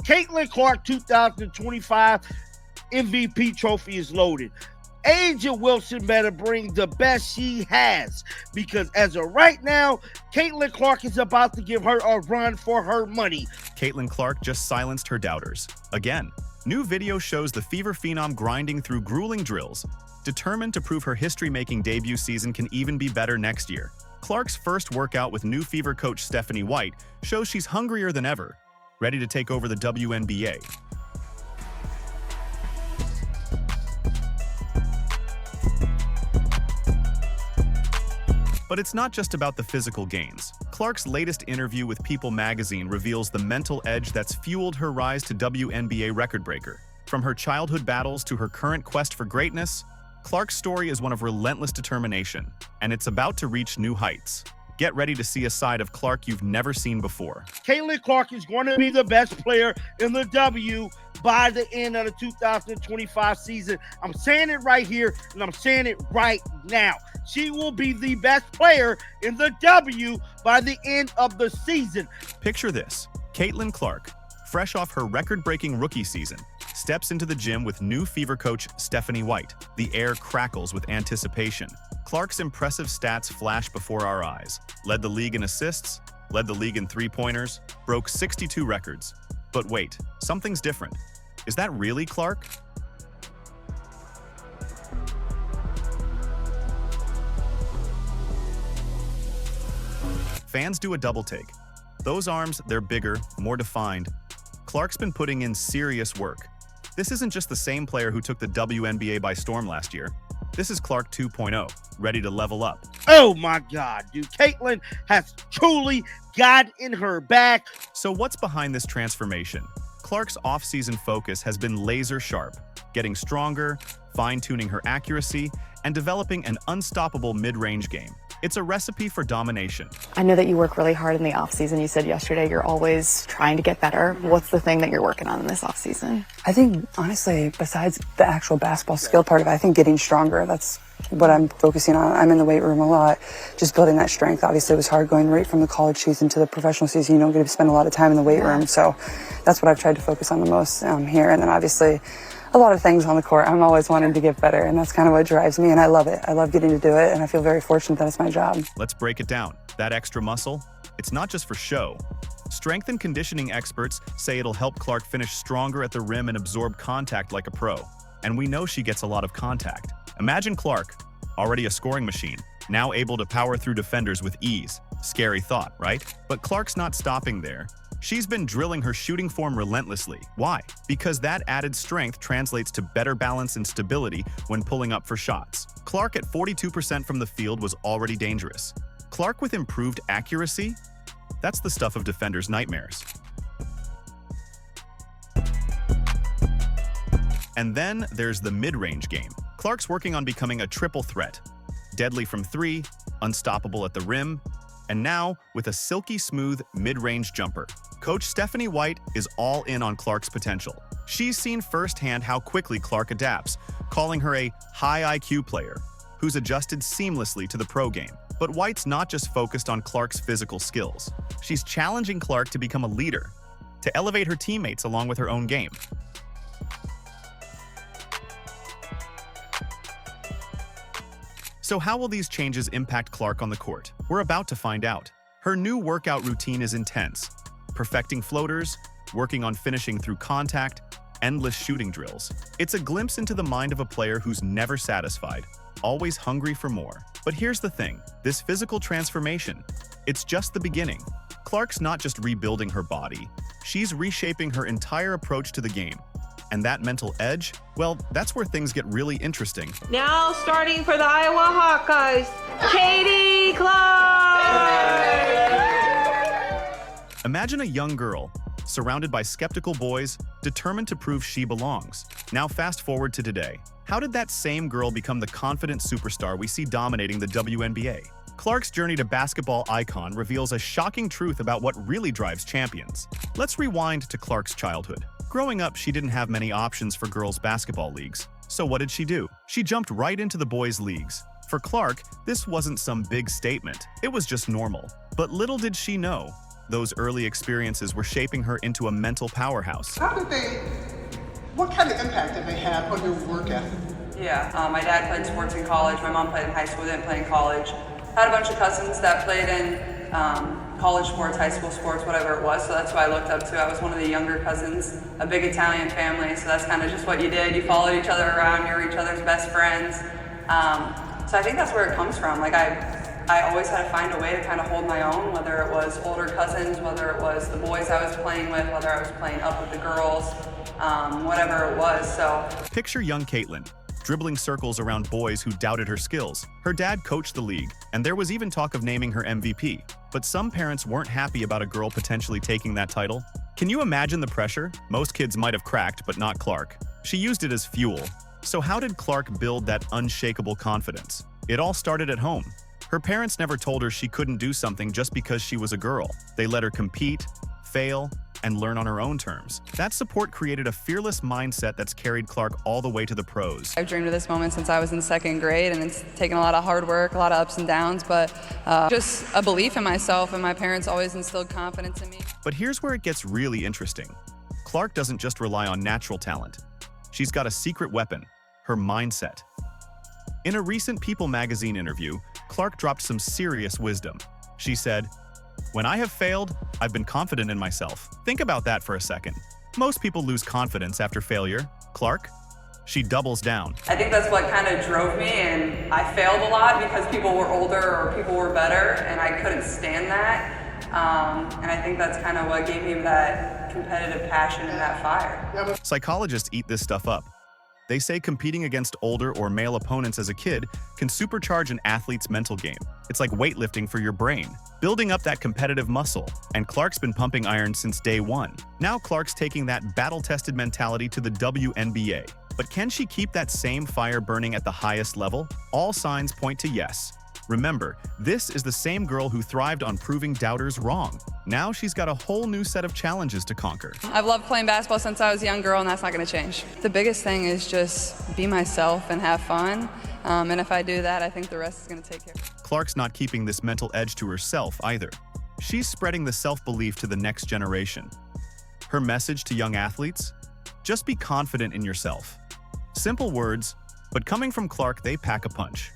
Caitlin Clark 2025 MVP trophy is loaded. A'ja Wilson better bring the best she has, because as of right now, Caitlin Clark is about to give her a run for her money. Caitlin Clark just silenced her doubters. Again, new video shows the Fever phenom grinding through grueling drills, determined to prove her history-making debut season can even be better next year. Clark's first workout with new Fever coach Stephanie White shows she's hungrier than ever, ready to take over the WNBA. But it's not just about the physical gains. Clark's latest interview with People magazine reveals the mental edge that's fueled her rise to WNBA record breaker. From her childhood battles to her current quest for greatness, Clark's story is one of relentless determination, and it's about to reach new heights. Get ready to see a side of Clark you've never seen before. Caitlin Clark is going to be the best player in the W by the end of the 2025 season. I'm saying it right here, and I'm saying it right now. She will be the best player in the W by the end of the season. Picture this. Caitlin Clark, fresh off her record-breaking rookie season, steps into the gym with new Fever coach Stephanie White. The air crackles with anticipation. Clark's impressive stats flash before our eyes. Led the league in assists, led the league in three-pointers, broke 62 records. But wait, something's different. Is that really Clark? Fans do a double take. Those arms, they're bigger, more defined. Clark's been putting in serious work. This isn't just the same player who took the WNBA by storm last year. This is Clark 2.0, ready to level up. Oh my God, dude. Caitlin has truly got in her bag. So what's behind this transformation? Clark's off-season focus has been laser sharp, getting stronger, fine-tuning her accuracy, and developing an unstoppable mid-range game. It's a recipe for domination. I know that you work really hard in the off-season. You said yesterday you're always trying to get better. What's the thing that you're working on in this off-season? I think, honestly, besides the actual basketball skill part of it, I think getting stronger, that's what I'm focusing on. I'm in the weight room a lot, just building that strength. Obviously, it was hard going right from the college season to the professional season. You don't get to spend a lot of time in the weight room, so that's what I've tried to focus on the most here. And then, obviously, a lot of things on the court. I'm always wanting to get better, and that's kind of what drives me, and I love it. I love getting to do it, and I feel very fortunate that it's my job. Let's break it down. That extra muscle, it's not just for show. Strength and conditioning experts say it'll help Clark finish stronger at the rim and absorb contact like a pro. And we know she gets a lot of contact. Imagine Clark, already a scoring machine, now able to power through defenders with ease. Scary thought, right? But Clark's not stopping there. She's been drilling her shooting form relentlessly. Why? Because that added strength translates to better balance and stability when pulling up for shots. Clark at 42% from the field was already dangerous. Clark with improved accuracy? That's the stuff of defenders' nightmares. And then there's the mid-range game. Clark's working on becoming a triple threat. Deadly from three, unstoppable at the rim, and now with a silky smooth mid-range jumper. Coach Stephanie White is all in on Clark's potential. She's seen firsthand how quickly Clark adapts, calling her a high IQ player who's adjusted seamlessly to the pro game. But White's not just focused on Clark's physical skills. She's challenging Clark to become a leader, to elevate her teammates along with her own game. So how will these changes impact Clark on the court? We're about to find out. Her new workout routine is intense, perfecting floaters, working on finishing through contact, endless shooting drills. It's a glimpse into the mind of a player who's never satisfied, always hungry for more. But here's the thing, this physical transformation, it's just the beginning. Clark's not just rebuilding her body, she's reshaping her entire approach to the game. And that mental edge, well, that's where things get really interesting. Now starting for the Iowa Hawkeyes, Katie Clark! Imagine a young girl, surrounded by skeptical boys, determined to prove she belongs. Now fast forward to today. How did that same girl become the confident superstar we see dominating the WNBA? Clark's journey to basketball icon reveals a shocking truth about what really drives champions. Let's rewind to Clark's childhood. Growing up, she didn't have many options for girls' basketball leagues. So what did she do? She jumped right into the boys' leagues. For Clark, this wasn't some big statement. It was just normal. But little did she know, Those early experiences were shaping her into a mental powerhouse. What kind of impact did they have on your work ethic? Yeah, my dad played sports in college. My mom played in high school, didn't play in college. I had a bunch of cousins that played in college sports, high school sports, whatever it was, so that's who I looked up to. I was one of the younger cousins, a big Italian family, so that's kind of just what you did. You followed each other around, you were each other's best friends. So I think that's where it comes from. Like I always had to find a way to kind of hold my own, whether it was older cousins, whether it was the boys I was playing with, whether I was playing up with the girls, whatever it was, so. Picture young Caitlin, dribbling circles around boys who doubted her skills. Her dad coached the league, and there was even talk of naming her MVP. But some parents weren't happy about a girl potentially taking that title. Can you imagine the pressure? Most kids might have cracked, but not Clark. She used it as fuel. So how did Clark build that unshakable confidence? It all started at home. Her parents never told her she couldn't do something just because she was a girl. They let her compete, fail, and learn on her own terms. That support created a fearless mindset that's carried Clark all the way to the pros. I've dreamed of this moment since I was in second grade, and it's taken a lot of hard work, a lot of ups and downs, but just a belief in myself, and my parents always instilled confidence in me. But here's where it gets really interesting. Clark doesn't just rely on natural talent. She's got a secret weapon, her mindset. In a recent People magazine interview, Clark dropped some serious wisdom. She said, "When I have failed, I've been confident in myself." Think about that for a second. Most people lose confidence after failure. Clark? She doubles down. I think that's what kind of drove me, and I failed a lot because people were older or people were better, and I couldn't stand that. And I think that's kind of what gave me that competitive passion and that fire. Psychologists eat this stuff up. They say competing against older or male opponents as a kid can supercharge an athlete's mental game. It's like weightlifting for your brain, building up that competitive muscle. And Clark's been pumping iron since day one. Now Clark's taking that battle-tested mentality to the WNBA. But can she keep that same fire burning at the highest level? All signs point to yes. Remember, this is the same girl who thrived on proving doubters wrong. Now she's got a whole new set of challenges to conquer. I've loved playing basketball since I was a young girl, and that's not going to change. The biggest thing is just be myself and have fun. And if I do that, I think the rest is going to take care. Clark's not keeping this mental edge to herself either. She's spreading the self-belief to the next generation. Her message to young athletes? Just be confident in yourself. Simple words, but coming from Clark, they pack a punch.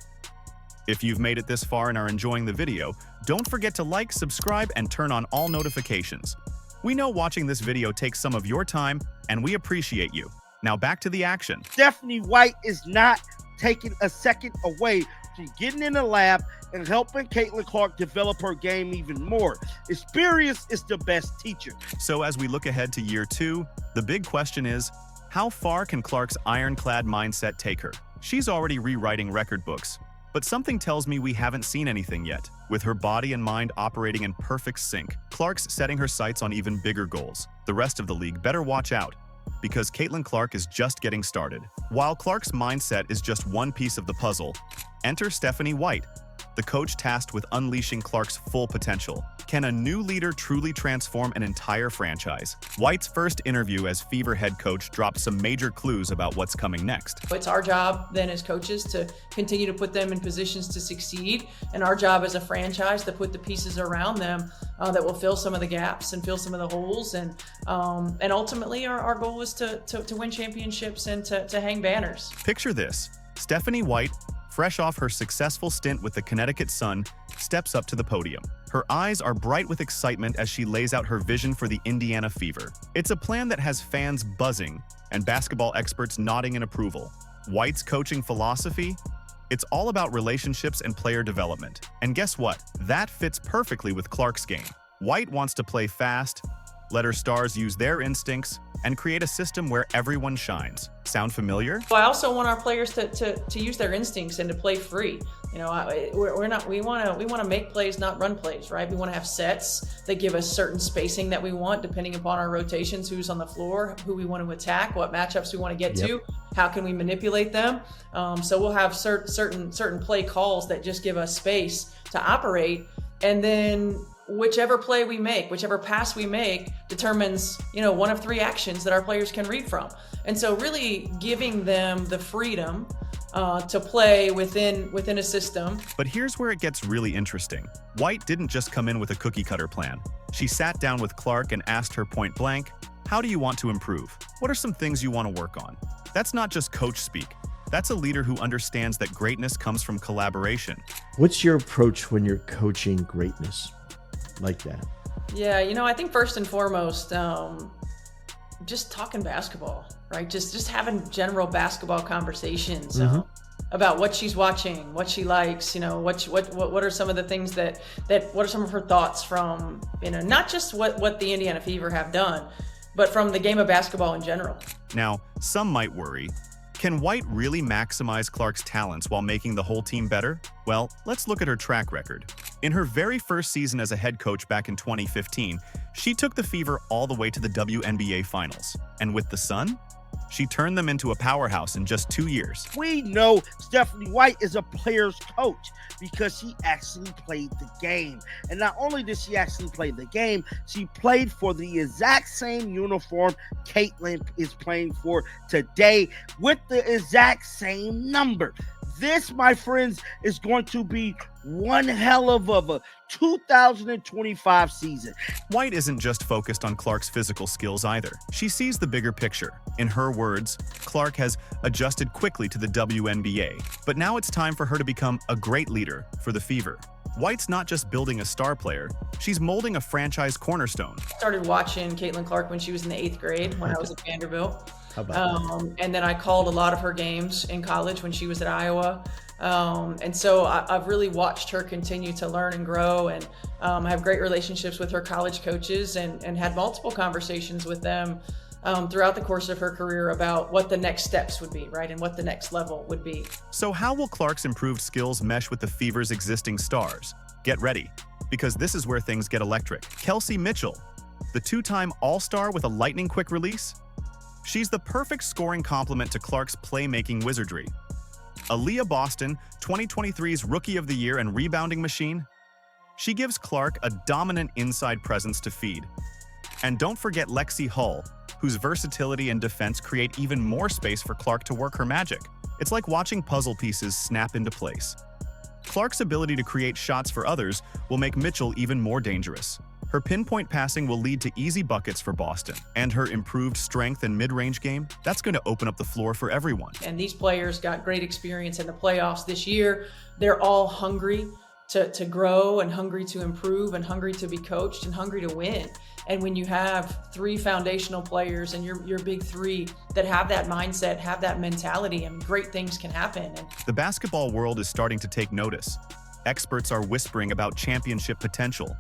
If you've made it this far and are enjoying the video, don't forget to like, subscribe, and turn on all notifications. We know watching this video takes some of your time, and we appreciate you. Now back to the action. Stephanie White is not taking a second away from getting in the lab and helping Caitlin Clark develop her game even more. Experience is the best teacher. So as we look ahead to year 2, the big question is, how far can Clark's ironclad mindset take her? She's already rewriting record books. But something tells me we haven't seen anything yet. With her body and mind operating in perfect sync, Clark's setting her sights on even bigger goals. The rest of the league better watch out, because Caitlin Clark is just getting started. While Clark's mindset is just one piece of the puzzle, enter Stephanie White, the coach tasked with unleashing Clark's full potential. Can a new leader truly transform an entire franchise? White's first interview as Fever head coach dropped some major clues about what's coming next. It's our job then as coaches to continue to put them in positions to succeed, and our job as a franchise to put the pieces around them that will fill some of the gaps and fill some of the holes. And ultimately our goal is to win championships and to hang banners. Picture this: Stephanie White, fresh off her successful stint with the Connecticut Sun, steps up to the podium. Her eyes are bright with excitement as she lays out her vision for the Indiana Fever. It's a plan that has fans buzzing and basketball experts nodding in approval. White's coaching philosophy? It's all about relationships and player development. And guess what? That fits perfectly with Clark's game. White wants to play fast, let her stars use their instincts, and create a system where everyone shines. Sound familiar? Well, I also want our players to use their instincts and to play free. You know, we want to make plays, not run plays, right? We want to have sets that give us certain spacing that we want, depending upon our rotations, who's on the floor, who we want to attack, what matchups we want to get to, how can we manipulate them. So we'll have certain play calls that just give us space to operate, and then whichever play we make, whichever pass we make determines, one of 3 actions that our players can read from. And so really giving them the freedom to play within a system. But here's where it gets really interesting. White didn't just come in with a cookie-cutter plan. She sat down with Clark and asked her point blank, how do you want to improve? What are some things you want to work on? That's not just coach speak. That's a leader who understands that greatness comes from collaboration. What's your approach when you're coaching greatness like that? Yeah, I think first and foremost, just talking basketball, right? Just having general basketball conversations about what she's watching, what she likes, what are some of the things that what are some of her thoughts from, not just what the Indiana Fever have done, but from the game of basketball in general. Now, some might worry, can White really maximize Clark's talents while making the whole team better? Well, let's look at her track record. In her very first season as a head coach back in 2015, she took the Fever all the way to the WNBA Finals. And with the Sun, she turned them into a powerhouse in just 2 years. We know Stephanie White is a player's coach because she actually played the game. And not only did she actually play the game, she played for the exact same uniform Caitlin is playing for today with the exact same number. This, my friends, is going to be one hell of a 2025 season. White isn't just focused on Clark's physical skills either. She sees the bigger picture. In her words, Clark has adjusted quickly to the WNBA, but now it's time for her to become a great leader for the Fever. White's not just building a star player, she's molding a franchise cornerstone. I started watching Caitlin Clark when she was in the 8th grade when I was at Vanderbilt. How about that? And then I called a lot of her games in college when she was at Iowa. And so I've really watched her continue to learn and grow, and I have great relationships with her college coaches and had multiple conversations with them throughout the course of her career about what the next steps would be, right? And what the next level would be. So how will Clark's improved skills mesh with the Fever's existing stars? Get ready, because this is where things get electric. Kelsey Mitchell, the two-time All-Star with a lightning-quick release? She's the perfect scoring complement to Clark's playmaking wizardry. Aaliyah Boston, 2023's Rookie of the Year and rebounding machine? She gives Clark a dominant inside presence to feed. And don't forget Lexi Hull, whose versatility and defense create even more space for Clark to work her magic. It's like watching puzzle pieces snap into place. Clark's ability to create shots for others will make Mitchell even more dangerous. Her pinpoint passing will lead to easy buckets for Boston, and her improved strength and mid-range game, that's going to open up the floor for everyone. And these players got great experience in the playoffs this year. They're all hungry to grow and hungry to improve and hungry to be coached and hungry to win. And when you have 3 foundational players and your big 3 that have that mindset, have that mentality, and great things can happen. And the basketball world is starting to take notice. Experts are whispering about championship potential.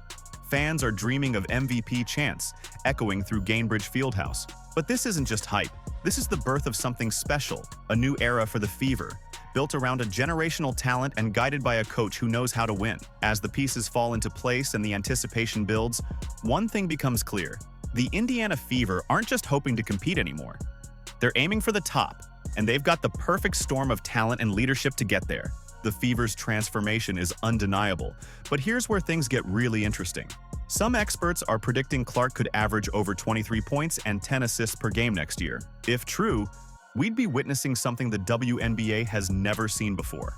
Fans are dreaming of MVP chants, echoing through Gainbridge Fieldhouse. But this isn't just hype. This is the birth of something special, a new era for the Fever, built around a generational talent and guided by a coach who knows how to win. As the pieces fall into place and the anticipation builds, one thing becomes clear. The Indiana Fever aren't just hoping to compete anymore. They're aiming for the top, and they've got the perfect storm of talent and leadership to get there. The Fever's transformation is undeniable, but here's where things get really interesting. Some experts are predicting Clark could average over 23 points and 10 assists per game next year. If true, we'd be witnessing something the WNBA has never seen before.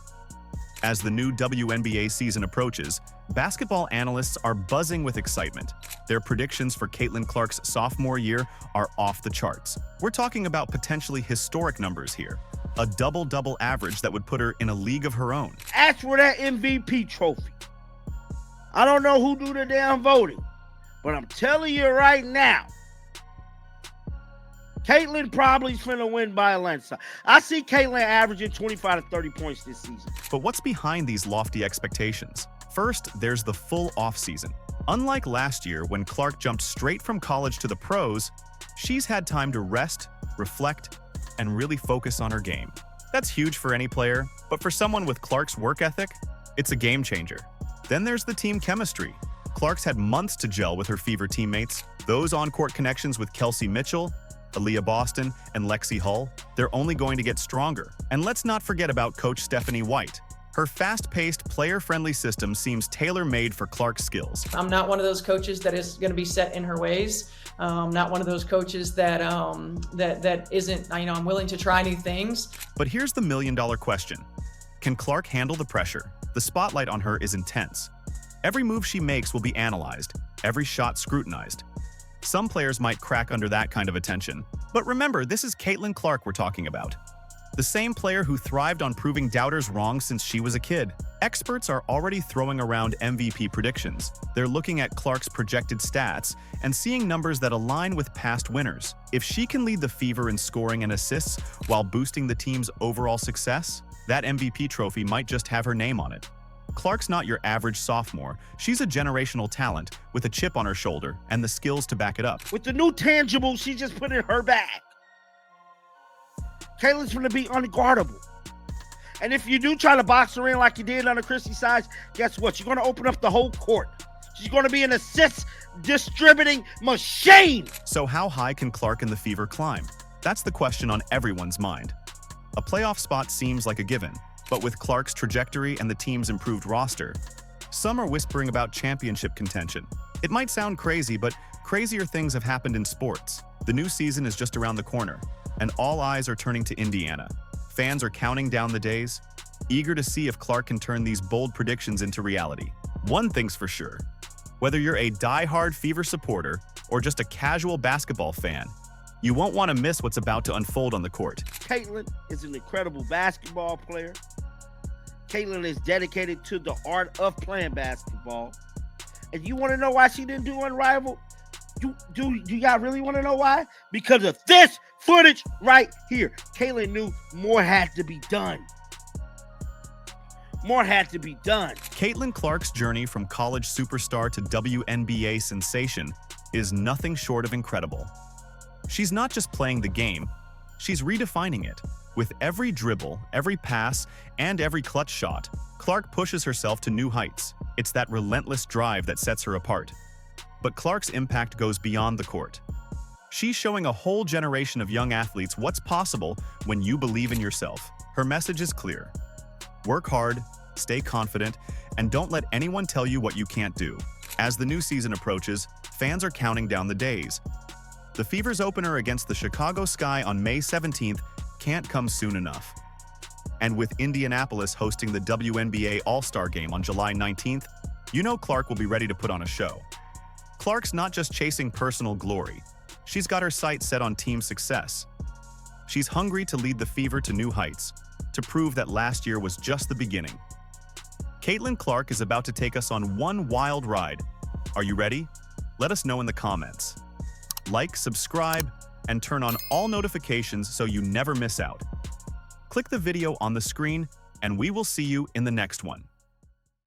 As the new WNBA season approaches, basketball analysts are buzzing with excitement. Their predictions for Caitlin Clark's sophomore year are off the charts. We're talking about potentially historic numbers here. A double-double average that would put her in a league of her own. As for that MVP trophy, I don't know who do the damn voting, but I'm telling you right now, Caitlin probably's finna win by a landslide. I see Caitlin averaging 25 to 30 points this season. But what's behind these lofty expectations? First, there's the full offseason. Unlike last year when Clark jumped straight from college to the pros, she's had time to rest, reflect, and really focus on her game. That's huge for any player, but for someone with Clark's work ethic, it's a game changer. Then there's the team chemistry. Clark's had months to gel with her Fever teammates. Those on-court connections with Kelsey Mitchell, Aaliyah Boston, and Lexi Hull, they're only going to get stronger. And let's not forget about Coach Stephanie White. Her fast-paced, player-friendly system seems tailor-made for Clark's skills. I'm not one of those coaches that is going to be set in her ways. Not one of those coaches that that isn't, I'm willing to try new things. But here's the million-dollar question. Can Clark handle the pressure? The spotlight on her is intense. Every move she makes will be analyzed, every shot scrutinized. Some players might crack under that kind of attention. But remember, this is Caitlin Clark we're talking about. The same player who thrived on proving doubters wrong since she was a kid. Experts are already throwing around MVP predictions. They're looking at Clark's projected stats and seeing numbers that align with past winners. If she can lead the Fever in scoring and assists while boosting the team's overall success, that MVP trophy might just have her name on it. Clark's not your average sophomore. She's a generational talent with a chip on her shoulder and the skills to back it up. With the new tangible, she just put in her bag. Caitlin's going to be unguardable. And if you do try to box her in like you did under Chrissy Sides, guess what? You're going to open up the whole court. She's going to be an assist distributing machine. So how high can Clark and the Fever climb? That's the question on everyone's mind. A playoff spot seems like a given, but with Clark's trajectory and the team's improved roster, some are whispering about championship contention. It might sound crazy, but crazier things have happened in sports. The new season is just around the corner, and all eyes are turning to Indiana. Fans are counting down the days, eager to see if Clark can turn these bold predictions into reality. One thing's for sure, whether you're a die-hard Fever supporter or just a casual basketball fan, you won't want to miss what's about to unfold on the court. Caitlin is an incredible basketball player. Caitlin is dedicated to the art of playing basketball. And you want to know why she didn't do Unrivaled? Do you guys really want to know why? Because of this footage right here. Caitlin knew more had to be done. More had to be done. Caitlin Clark's journey from college superstar to WNBA sensation is nothing short of incredible. She's not just playing the game, she's redefining it. With every dribble, every pass, and every clutch shot, Clark pushes herself to new heights. It's that relentless drive that sets her apart. But Clark's impact goes beyond the court. She's showing a whole generation of young athletes what's possible when you believe in yourself. Her message is clear. Work hard, stay confident, and don't let anyone tell you what you can't do. As the new season approaches, fans are counting down the days. The Fever's opener against the Chicago Sky on May 17th can't come soon enough. And with Indianapolis hosting the WNBA All-Star Game on July 19th, you know Clark will be ready to put on a show. Clark's not just chasing personal glory. She's got her sights set on team success. She's hungry to lead the Fever to new heights, to prove that last year was just the beginning. Caitlin Clark is about to take us on one wild ride. Are you ready? Let us know in the comments. Like, subscribe, and turn on all notifications so you never miss out. Click the video on the screen, and we will see you in the next one.